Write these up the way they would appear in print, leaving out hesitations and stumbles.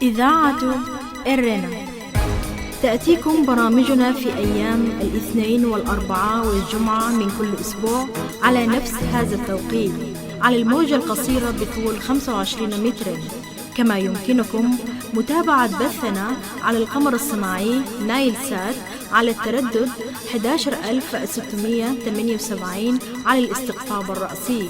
إذاعة إرنا تأتيكم برامجنا في أيام الاثنين والأربعاء والجمعة من كل أسبوع على نفس هذا التوقيت على الموجة القصيرة بطول 25 متر. كما يمكنكم متابعة بثنا على القمر الصناعي نايل سات على التردد 11678 على الاستقطاب الرأسي.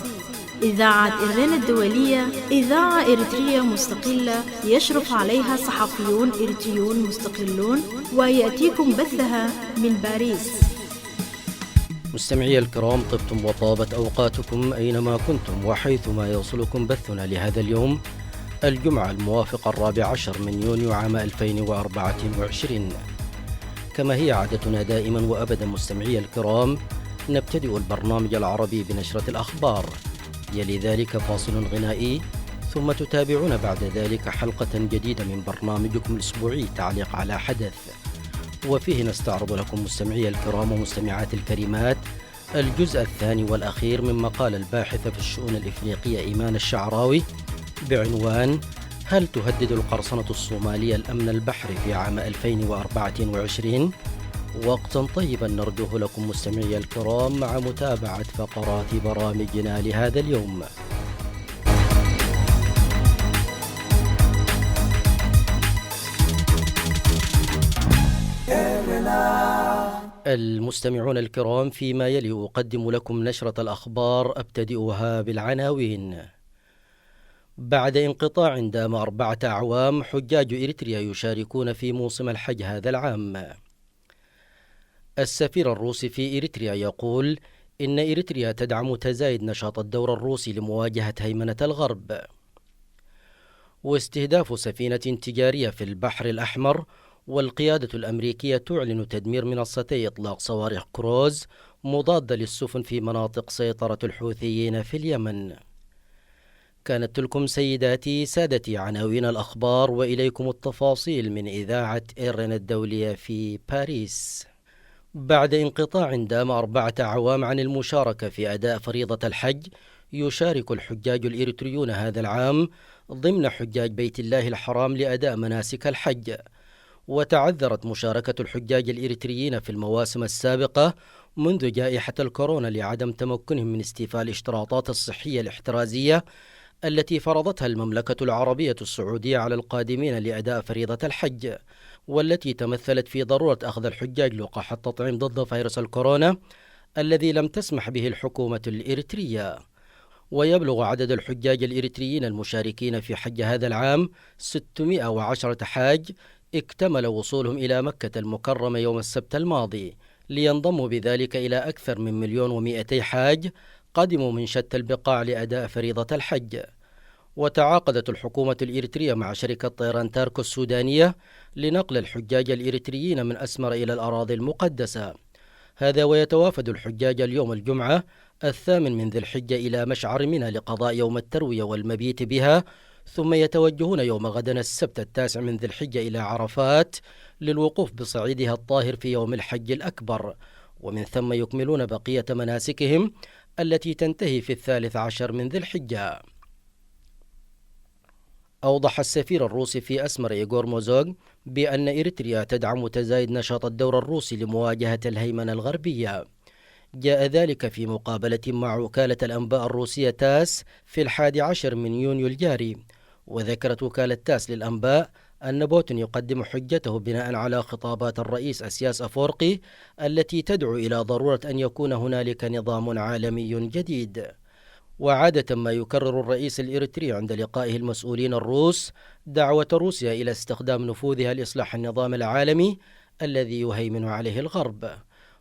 إذاعة إرنا الدولية إذاعة إريترية مستقلة يشرف عليها صحفيون إريتريون مستقلون، ويأتيكم بثها من باريس. مستمعي الكرام، طبتم وطابت أوقاتكم أينما كنتم وحيثما يوصلكم بثنا لهذا اليوم الجمعة الموافق 14 من يونيو عام 2024. كما هي عادتنا دائما وأبدا مستمعي الكرام، نبتدئ البرنامج العربي بنشرة الأخبار، يلي ذلك فاصل غنائي، ثم تتابعون بعد ذلك حلقة جديدة من برنامجكم الأسبوعي تعليق على حدث، وفيه نستعرض لكم مستمعي الكرام ومستمعات الكريمات الجزء الثاني والأخير من مقال الباحثة في الشؤون الإفريقية إيمان الشعراوي بعنوان هل تهدد القرصنة الصومالية الأمن البحري في عام 2024؟ وقتا طيبا نرجوه لكم مستمعي الكرام مع متابعة فقرات برامجنا لهذا اليوم. المستمعون الكرام، فيما يلي أقدم لكم نشرة الأخبار، أبتدئها بالعناوين. بعد انقطاع دام 4 أعوام، حجاج إريتريا يشاركون في موسم الحج هذا العام. السفير الروسي في إريتريا يقول إن إريتريا تدعم تزايد نشاط الدور الروسي لمواجهة هيمنة الغرب. واستهداف سفينة تجارية في البحر الأحمر، والقيادة الأمريكية تعلن تدمير منصتي إطلاق صواريخ كروز مضادة للسفن في مناطق سيطرة الحوثيين في اليمن. كانت تلكم سيداتي سادتي عناوين الأخبار، وإليكم التفاصيل من إذاعة إرنا الدولية في باريس. بعد انقطاع دام 4 أعوام عن المشاركة في أداء فريضة الحج، يشارك الحجاج الإريتريون هذا العام ضمن حجاج بيت الله الحرام لأداء مناسك الحج. وتعذرت مشاركة الحجاج الإريتريين في المواسم السابقة منذ جائحة الكورونا لعدم تمكنهم من استيفاء الاشتراطات الصحية الاحترازية التي فرضتها المملكة العربية السعودية على القادمين لأداء فريضة الحج، والتي تمثلت في ضرورة أخذ الحجاج لقاح التطعيم ضد فيروس الكورونا الذي لم تسمح به الحكومة الإريترية. ويبلغ عدد الحجاج الإريتريين المشاركين في حج هذا العام 610 حاج، اكتمل وصولهم إلى مكة المكرمة يوم السبت الماضي، لينضموا بذلك إلى أكثر من 1,200,000 حاج قدموا من شتى البقاع لأداء فريضة الحج. وتعاقدت الحكومة الإريترية مع شركة طيران تاركو السودانية لنقل الحجاج الإريتريين من أسمر إلى الأراضي المقدسة. هذا ويتوافد الحجاج اليوم الجمعة 8 من ذي الحجة إلى مشعر منى لقضاء يوم التروية والمبيت بها، ثم يتوجهون يوم غدا السبت 9 من ذي الحجة إلى عرفات للوقوف بصعيدها الطاهر في يوم الحج الأكبر، ومن ثم يكملون بقية مناسكهم التي تنتهي في 13 من ذي الحجة. أوضح السفير الروسي في أسمر إيغور موزوغ بأن إريتريا تدعم تزايد نشاط الدور الروسي لمواجهة الهيمنة الغربية. جاء ذلك في مقابلة مع وكالة الأنباء الروسية تاس في 11 من يونيو الجاري. وذكرت وكالة تاس للأنباء أن بوتين يقدم حجته بناء على خطابات الرئيس أسياس أفورقي التي تدعو إلى ضرورة أن يكون هنالك نظام عالمي جديد. وعادة ما يكرر الرئيس الإريتري عند لقائه المسؤولين الروس دعوة روسيا إلى استخدام نفوذها لإصلاح النظام العالمي الذي يهيمن عليه الغرب.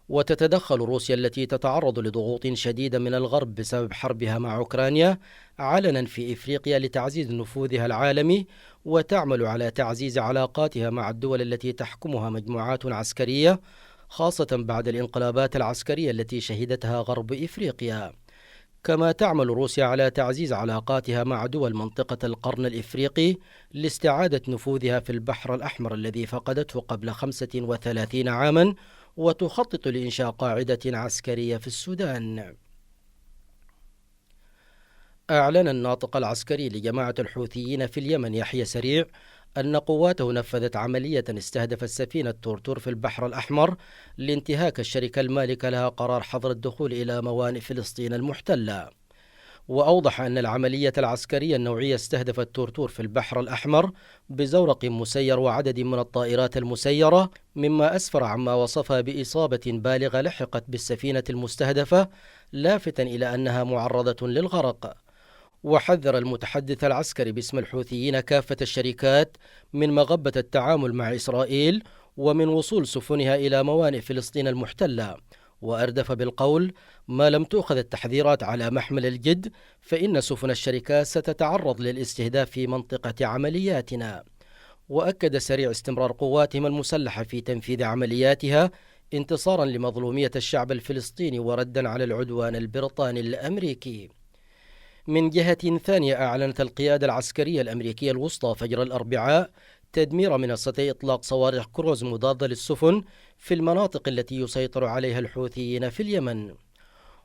وتتدخل روسيا التي تتعرض لضغوط شديدة من الغرب بسبب حربها مع أوكرانيا علنا في إفريقيا لتعزيز نفوذها العالمي، وتعمل على تعزيز علاقاتها مع الدول التي تحكمها مجموعات عسكرية، خاصة بعد الانقلابات العسكرية التي شهدتها غرب إفريقيا. كما تعمل روسيا على تعزيز علاقاتها مع دول منطقة القرن الإفريقي لاستعادة نفوذها في البحر الأحمر الذي فقدته قبل 35 عاما، وتخطط لإنشاء قاعدة عسكرية في السودان. أعلن الناطق العسكري لجماعة الحوثيين في اليمن يحيى سريع أن قواته نفذت عملية استهدفت سفينة تورتور في البحر الأحمر لانتهاك الشركة المالكة لها قرار حظر الدخول إلى موانئ فلسطين المحتلة. وأوضح أن العملية العسكرية النوعية استهدفت تورتور في البحر الأحمر بزورق مسير وعدد من الطائرات المسيرة، مما أسفر عما وصفها بإصابة بالغة لحقت بالسفينة المستهدفة، لافتا إلى أنها معرضة للغرق. وحذر المتحدث العسكري باسم الحوثيين كافة الشركات من مغبة التعامل مع إسرائيل ومن وصول سفنها إلى موانئ فلسطين المحتلة، وأردف بالقول: ما لم تؤخذ التحذيرات على محمل الجد فإن سفن الشركات ستتعرض للاستهداف في منطقة عملياتنا. وأكد سريع استمرار قواتهم المسلحة في تنفيذ عملياتها انتصارا لمظلومية الشعب الفلسطيني وردا على العدوان البريطاني الأمريكي. من جهة ثانية، أعلنت القيادة العسكرية الأمريكية الوسطى فجر الأربعاء تدمير منصتي إطلاق صواريخ كروز مضادة للسفن في المناطق التي يسيطر عليها الحوثيين في اليمن.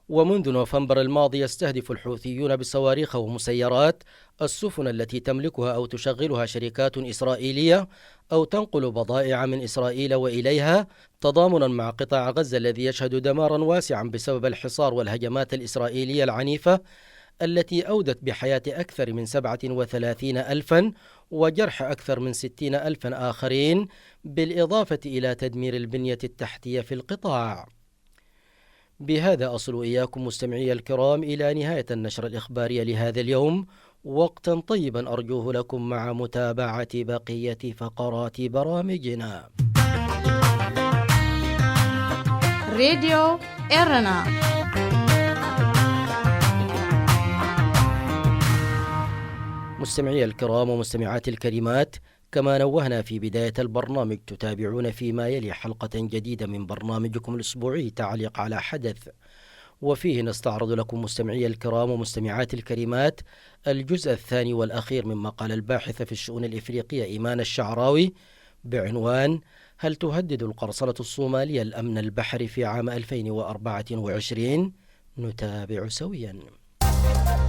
ومنذ نوفمبر الماضي يستهدف الحوثيون بصواريخ ومسيرات السفن التي تملكها أو تشغلها شركات إسرائيلية أو تنقل بضائع من إسرائيل وإليها، تضامنا مع قطاع غزة الذي يشهد دمارا واسعا بسبب الحصار والهجمات الإسرائيلية العنيفة التي أودت بحياة أكثر من 37 ألفا وجرح أكثر من 60 ألفا آخرين، بالإضافة إلى تدمير البنية التحتية في القطاع. بهذا أصل إياكم مستمعي الكرام إلى نهاية النشر الإخباري لهذا اليوم، وقتا طيبا أرجوه لكم مع متابعة بقية فقرات برامجنا. راديو إرنا. مستمعي الكرام ومستمعات الكريمات، كما نوهنا في بداية البرنامج، تتابعون فيما يلي حلقة جديدة من برنامجكم الأسبوعي تعليق على حدث، وفيه نستعرض لكم مستمعي الكرام ومستمعات الكريمات الجزء الثاني والأخير من مقال الباحثة في الشؤون الإفريقية إيمان الشعراوي بعنوان: هل تهدد القرصنة الصومالية الأمن البحري في عام 2024؟ نتابع سويا.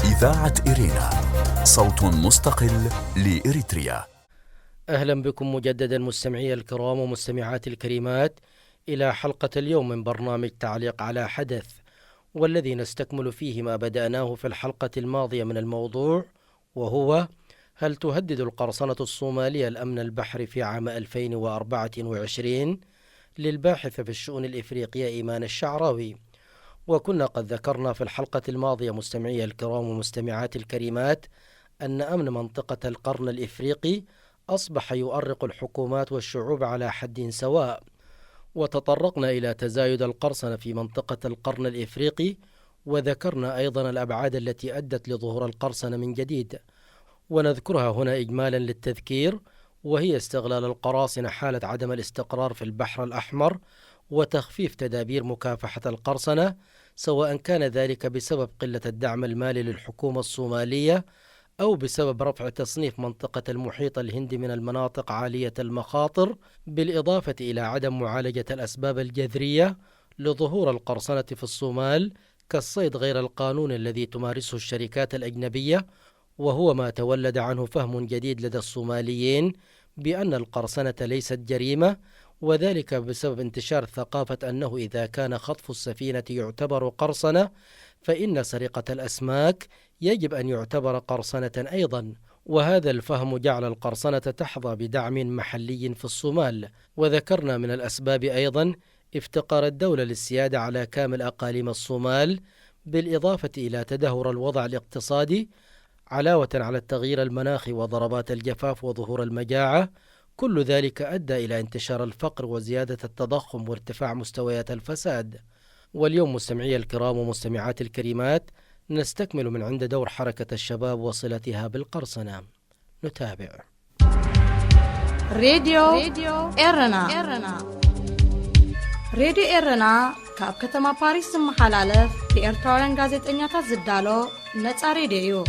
إذاعة إرينا، صوت مستقل لإريتريا. أهلا بكم مجددا مستمعي الكرام ومستمعات الكريمات إلى حلقة اليوم من برنامج تعليق على حدث، والذي نستكمل فيه ما بدأناه في الحلقة الماضية من الموضوع، وهو: هل تهدد القرصنة الصومالية الأمن البحري في عام 2024؟ للباحث في الشؤون الإفريقية إيمان الشعراوي. وكنا قد ذكرنا في الحلقة الماضية مستمعي الكرام ومستمعات الكريمات أن أمن منطقة القرن الإفريقي أصبح يؤرق الحكومات والشعوب على حد سواء، وتطرقنا إلى تزايد القرصنة في منطقة القرن الإفريقي، وذكرنا أيضا الأبعاد التي أدت لظهور القرصنة من جديد، ونذكرها هنا إجمالا للتذكير، وهي استغلال القراصنة حالة عدم الاستقرار في البحر الأحمر وتخفيف تدابير مكافحة القرصنة، سواء كان ذلك بسبب قلة الدعم المالي للحكومة الصومالية أو بسبب رفع تصنيف منطقة المحيط الهندي من المناطق عالية المخاطر، بالإضافة إلى عدم معالجة الأسباب الجذرية لظهور القرصنة في الصومال كالصيد غير القانوني الذي تمارسه الشركات الأجنبية، وهو ما تولد عنه فهم جديد لدى الصوماليين بأن القرصنة ليست جريمة، وذلك بسبب انتشار ثقافة أنه إذا كان خطف السفينة يعتبر قرصنة، فإن سرقة الأسماك يجب أن يعتبر قرصنة أيضا. وهذا الفهم جعل القرصنة تحظى بدعم محلي في الصومال. وذكرنا من الأسباب أيضا افتقار الدولة للسيادة على كامل أقاليم الصومال، بالإضافة إلى تدهور الوضع الاقتصادي علاوة على التغيير المناخي وضربات الجفاف وظهور المجاعة. كل ذلك أدى إلى انتشار الفقر وزيادة التضخم وارتفاع مستويات الفساد. واليوم مستمعي الكرام ومستمعات الكريمات نستكمل من عند دور حركة الشباب وصلتها بالقرصنة. نتابع. راديو إرنا. راديو إرنا كاب كتما باريس محلالف بإرتوران غازيتنياتا زدالو نتا راديو.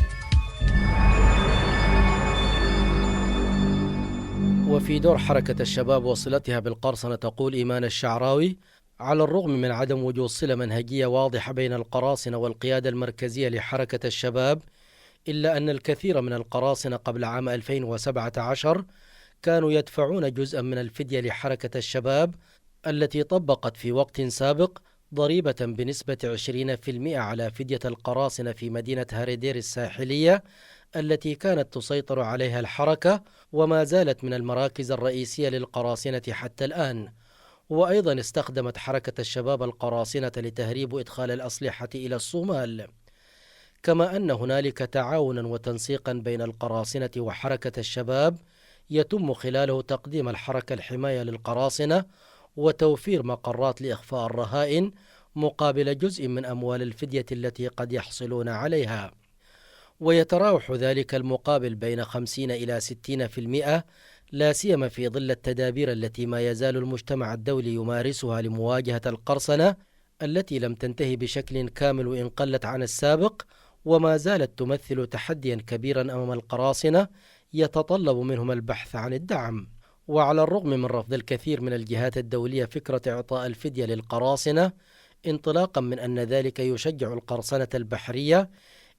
وفي دور حركة الشباب وصلتها بالقرصنة تقول إيمان الشعراوي: على الرغم من عدم وجود صلة منهجية واضحة بين القراصنة والقيادة المركزية لحركة الشباب، إلا أن الكثير من القراصنة قبل عام 2017 كانوا يدفعون جزءا من الفدية لحركة الشباب التي طبقت في وقت سابق ضريبة بنسبة 20% على فدية القراصنة في مدينة هاريدير الساحلية التي كانت تسيطر عليها الحركة وما زالت من المراكز الرئيسية للقراصنة حتى الآن. وأيضا استخدمت حركة الشباب القراصنة لتهريب وإدخال الأسلحة إلى الصومال، كما أن هنالك تعاونا وتنسيقا بين القراصنة وحركة الشباب يتم خلاله تقديم الحركة الحماية للقراصنة وتوفير مقرات لإخفاء الرهائن مقابل جزء من أموال الفدية التي قد يحصلون عليها، ويتراوح ذلك المقابل بين 50 إلى 60%، لا سيما في ظل التدابير التي ما يزال المجتمع الدولي يمارسها لمواجهة القرصنة التي لم تنتهي بشكل كامل وإن قلت عن السابق، وما زالت تمثل تحديا كبيرا أمام القراصنة يتطلب منهم البحث عن الدعم. وعلى الرغم من رفض الكثير من الجهات الدولية فكرة إعطاء الفدية للقراصنة انطلاقا من أن ذلك يشجع القرصنة البحرية،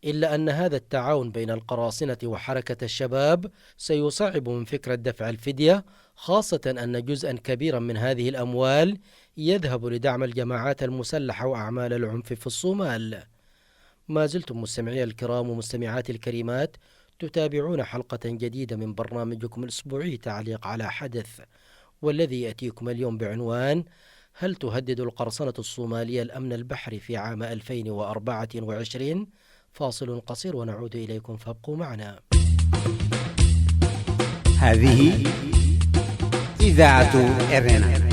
إلا أن هذا التعاون بين القراصنة وحركة الشباب سيصعب من فكرة دفع الفدية، خاصة أن جزءا كبيرا من هذه الأموال يذهب لدعم الجماعات المسلحة وأعمال العنف في الصومال. ما زلتم مستمعي الكرام ومستمعات الكريمات تتابعون حلقة جديدة من برنامجكم الأسبوعي تعليق على حدث، والذي يأتيكم اليوم بعنوان: هل تهدد القرصنة الصومالية الأمن البحري في عام 2024؟ فاصل قصير ونعود إليكم فابقوا معنا. هذه إذاعة إرنا.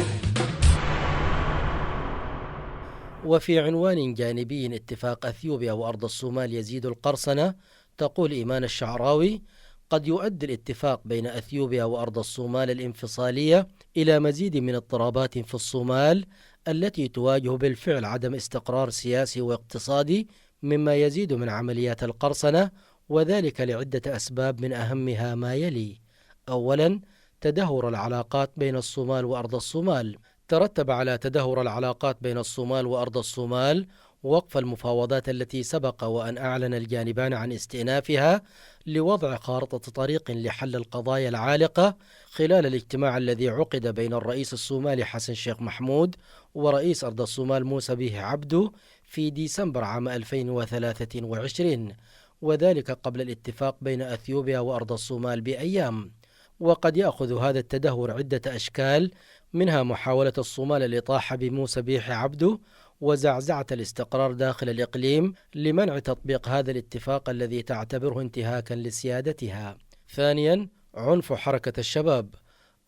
وفي عنوان جانبي: اتفاق أثيوبيا وأرض الصومال يزيد القرصنة، تقول إيمان الشعراوي: قد يؤدي الاتفاق بين أثيوبيا وأرض الصومال الانفصالية إلى مزيد من اضطرابات في الصومال التي تواجه بالفعل عدم استقرار سياسي واقتصادي، مما يزيد من عمليات القرصنة، وذلك لعدة أسباب من أهمها ما يلي: أولا، تدهور العلاقات بين الصومال وأرض الصومال. ترتب على تدهور العلاقات بين الصومال وأرض الصومال وقف المفاوضات التي سبق وأن أعلن الجانبان عن استئنافها لوضع خارطة طريق لحل القضايا العالقة خلال الاجتماع الذي عقد بين الرئيس الصومالي حسن شيخ محمود ورئيس أرض الصومال موسى بيه عبده في ديسمبر عام 2023، وذلك قبل الاتفاق بين أثيوبيا وأرض الصومال بأيام. وقد يأخذ هذا التدهور عدة أشكال، منها محاولة الصومال الإطاحة بموسى بيه عبده وزعزعة الاستقرار داخل الإقليم لمنع تطبيق هذا الاتفاق الذي تعتبره انتهاكا لسيادتها. ثانيا، عنف حركة الشباب.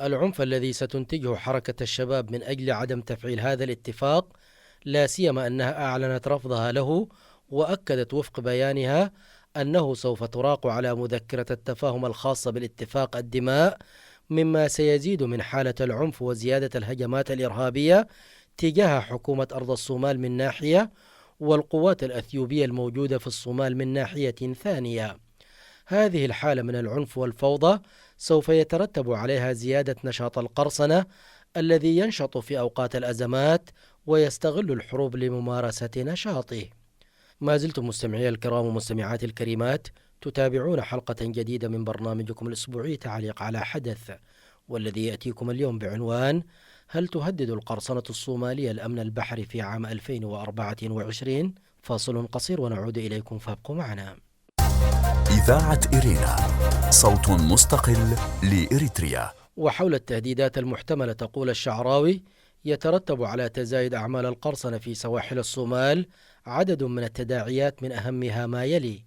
العنف الذي ستنتجه حركة الشباب من أجل عدم تفعيل هذا الاتفاق، لا سيما أنها أعلنت رفضها له، وأكدت وفق بيانها أنه سوف تراق على مذكرة التفاهم الخاصة بالاتفاق الدماء، مما سيزيد من حالة العنف وزيادة الهجمات الإرهابية تجاه حكومة أرض الصومال من ناحية، والقوات الأثيوبية الموجودة في الصومال من ناحية ثانية. هذه الحالة من العنف والفوضى سوف يترتب عليها زيادة نشاط القرصنة الذي ينشط في أوقات الأزمات ويستغل الحروب لممارسة نشاطه. ما زلتم مستمعي الكرام ومستمعات الكريمات تتابعون حلقة جديدة من برنامجكم الأسبوعي تعليق على حدث، والذي يأتيكم اليوم بعنوان: هل تهدد القرصنة الصومالية الأمن البحري في عام 2024؟ فاصل قصير ونعود إليكم فابقوا معنا. إذاعة إرينا، صوت مستقل لإريتريا. وحول التهديدات المحتملة تقول الشعراوي: يترتب على تزايد أعمال القرصنة في سواحل الصومال عدد من التداعيات، من أهمها ما يلي: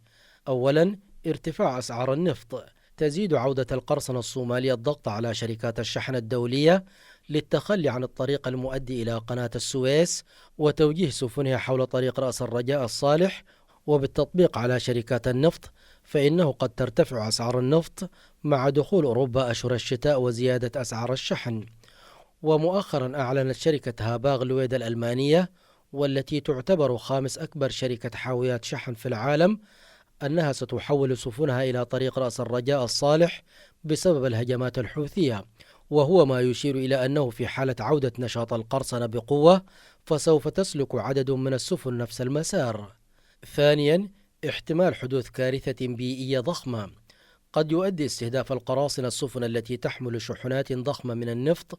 أولا، ارتفاع أسعار النفط. تزيد عودة القرصنة الصومالية الضغط على شركات الشحن الدولية للتخلي عن الطريق المؤدي إلى قناة السويس وتوجيه سفنها حول طريق رأس الرجاء الصالح، وبالتطبيق على شركات النفط، فإنه قد ترتفع أسعار النفط مع دخول أوروبا أشهر الشتاء وزيادة أسعار الشحن. ومؤخرا أعلنت شركة هاباغ لويدا الألمانية، والتي تعتبر خامس أكبر شركة حاويات شحن في العالم، أنها ستحول سفنها إلى طريق رأس الرجاء الصالح بسبب الهجمات الحوثية، وهو ما يشير إلى أنه في حالة عودة نشاط القرصنة بقوة فسوف تسلك عدد من السفن نفس المسار. ثانيا، احتمال حدوث كارثة بيئية ضخمة. قد يؤدي استهداف القراصنة السفن التي تحمل شحنات ضخمة من النفط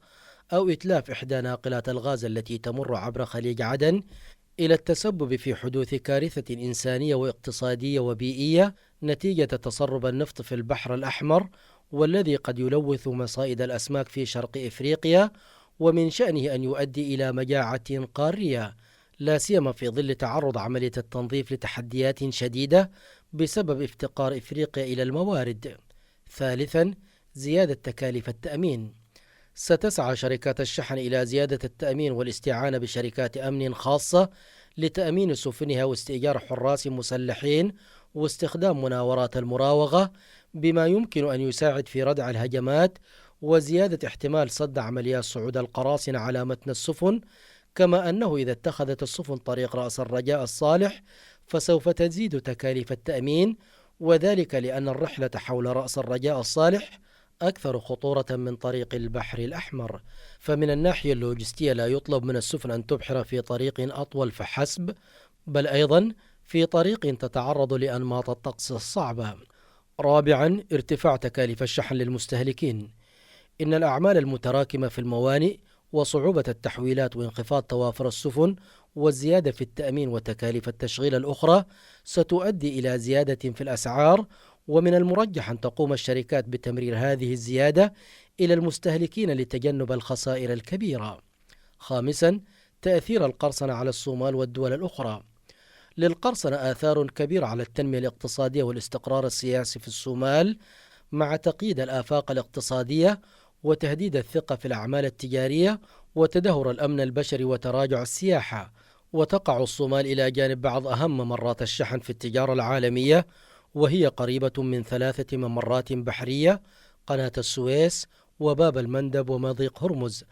أو إتلاف إحدى ناقلات الغاز التي تمر عبر خليج عدن إلى التسبب في حدوث كارثة إنسانية واقتصادية وبيئية نتيجة تسرب النفط في البحر الأحمر، والذي قد يلوث مصائد الأسماك في شرق إفريقيا، ومن شأنه أن يؤدي إلى مجاعة قارية، لا سيما في ظل تعرض عملية التنظيف لتحديات شديدة بسبب افتقار إفريقيا إلى الموارد. ثالثا، زيادة تكاليف التأمين. ستسعى شركات الشحن إلى زيادة التأمين والاستعانة بشركات أمن خاصة لتأمين سفنها واستئجار حراس مسلحين واستخدام مناورات المراوغة، بما يمكن أن يساعد في ردع الهجمات وزيادة احتمال صد عمليات صعود القراصنة على متن السفن. كما أنه إذا اتخذت السفن طريق رأس الرجاء الصالح فسوف تزيد تكاليف التأمين، وذلك لأن الرحلة حول رأس الرجاء الصالح أكثر خطورة من طريق البحر الأحمر. فمن الناحية اللوجستية لا يطلب من السفن أن تبحر في طريق أطول فحسب، بل أيضا في طريق تتعرض لأنماط الطقس الصعبة. رابعا، ارتفاع تكاليف الشحن للمستهلكين. إن الأعمال المتراكمة في الموانئ وصعوبة التحويلات وانخفاض توافر السفن والزيادة في التأمين وتكاليف التشغيل الأخرى ستؤدي إلى زيادة في الأسعار، ومن المرجح أن تقوم الشركات بتمرير هذه الزيادة إلى المستهلكين لتجنب الخسائر الكبيرة. خامسا، تأثير القرصنة على الصومال والدول الأخرى. للقرصنة آثار كبيرة على التنمية الاقتصادية والاستقرار السياسي في الصومال، مع تقييد الآفاق الاقتصادية وتهديد الثقة في الأعمال التجارية وتدهور الأمن البشري وتراجع السياحة. وتقع الصومال إلى جانب بعض أهم ممرات الشحن في التجارة العالمية، وهي قريبة من 3 ممرات بحرية: قناة السويس وباب المندب ومضيق هرمز،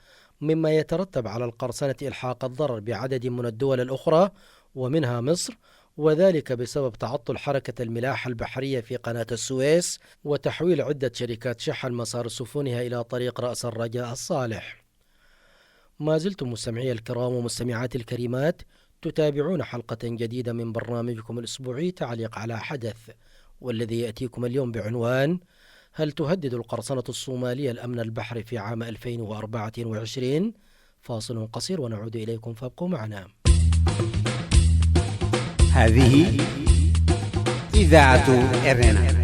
مما يترتب على القرصنة إلحاق الضرر بعدد من الدول الأخرى ومنها مصر، وذلك بسبب تعطل حركة الملاحة البحرية في قناة السويس وتحويل عدة شركات شحن مسار سفنها إلى طريق رأس الرجاء الصالح. ما زلتم مستمعي الكرام ومستمعات الكريمات تتابعون حلقة جديدة من برنامجكم الأسبوعي تعليق على حدث، والذي يأتيكم اليوم بعنوان: هل تهدد القرصنة الصومالية الأمن البحري في عام 2024؟ فاصل قصير ونعود إليكم، فابقوا معنا. هذه إذاعة إرنا.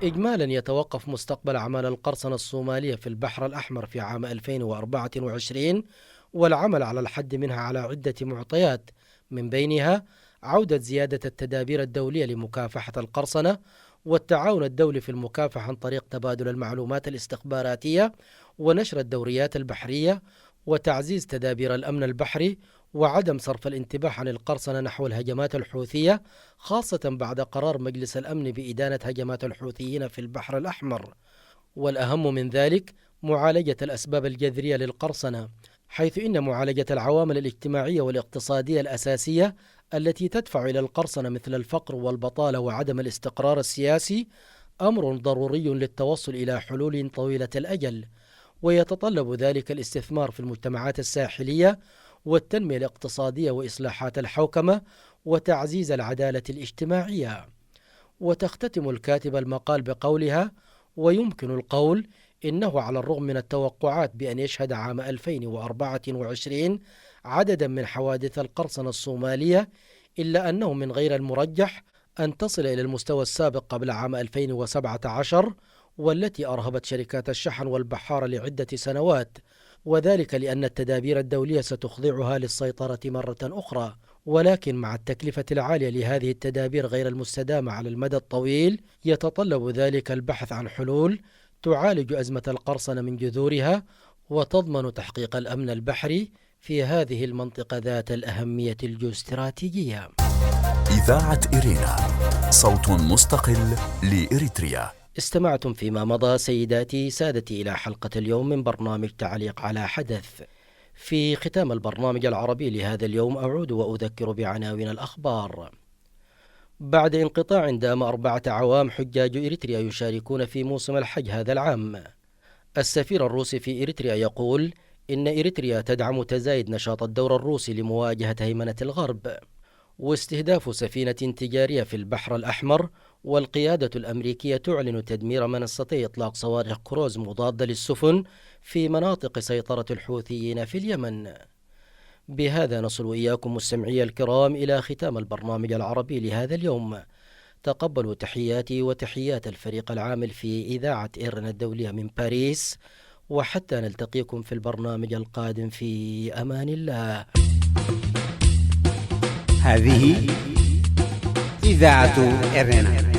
إجمالا، يتوقف مستقبل أعمال القرصنة الصومالية في البحر الأحمر في عام 2024 والعمل على الحد منها على عدة معطيات، من بينها عودة زيادة التدابير الدولية لمكافحة القرصنة والتعاون الدولي في المكافحة عن طريق تبادل المعلومات الاستخباراتية ونشر الدوريات البحرية وتعزيز تدابير الأمن البحري وعدم صرف الانتباه عن القرصنة نحو الهجمات الحوثية، خاصة بعد قرار مجلس الأمن بإدانة هجمات الحوثيين في البحر الأحمر. والأهم من ذلك معالجة الأسباب الجذرية للقرصنة، حيث إن معالجة العوامل الاجتماعية والاقتصادية الأساسية التي تدفع إلى القرصنة مثل الفقر والبطالة وعدم الاستقرار السياسي أمر ضروري للتوصل إلى حلول طويلة الأجل، ويتطلب ذلك الاستثمار في المجتمعات الساحلية والتنمية الاقتصادية وإصلاحات الحوكمة وتعزيز العدالة الاجتماعية. وتختتم الكاتبة المقال بقولها: ويمكن القول إنه على الرغم من التوقعات بأن يشهد عام 2024 عددا من حوادث القرصنة الصومالية، إلا أنه من غير المرجح أن تصل إلى المستوى السابق قبل عام 2017 والتي أرهبت شركات الشحن والبحارة لعدة سنوات، وذلك لأن التدابير الدولية ستخضعها للسيطرة مرة أخرى. ولكن مع التكلفة العالية لهذه التدابير غير المستدامة على المدى الطويل، يتطلب ذلك البحث عن حلول تعالج أزمة القرصنة من جذورها وتضمن تحقيق الأمن البحري في هذه المنطقة ذات الأهمية الجيوستراتيجية. إذاعة إرينا، صوت مستقل لإريتريا. استمعتم فيما مضى سيداتي سادتي إلى حلقة اليوم من برنامج تعليق على حدث. في ختام البرنامج العربي لهذا اليوم أعود وأذكر بعناوين الأخبار. بعد انقطاع دام 4 أعوام حجاج إريتريا يشاركون في موسم الحج هذا العام. السفير الروسي في إريتريا يقول إن إريتريا تدعم تزايد نشاط الدور الروسي لمواجهة هيمنة الغرب. واستهداف سفينة تجارية في البحر الأحمر والقيادة الأمريكية تعلن تدمير منصتي إطلاق صواريخ كروز مضادة للسفن في مناطق سيطرة الحوثيين في اليمن. بهذا نصل إياكم مستمعي الكرام إلى ختام البرنامج العربي لهذا اليوم. تقبلوا تحياتي وتحيات الفريق العامل في إذاعة إيرنا الدولية من باريس، وحتى نلتقيكم في البرنامج القادم في أمان الله. هذه إذاعة إيرنا.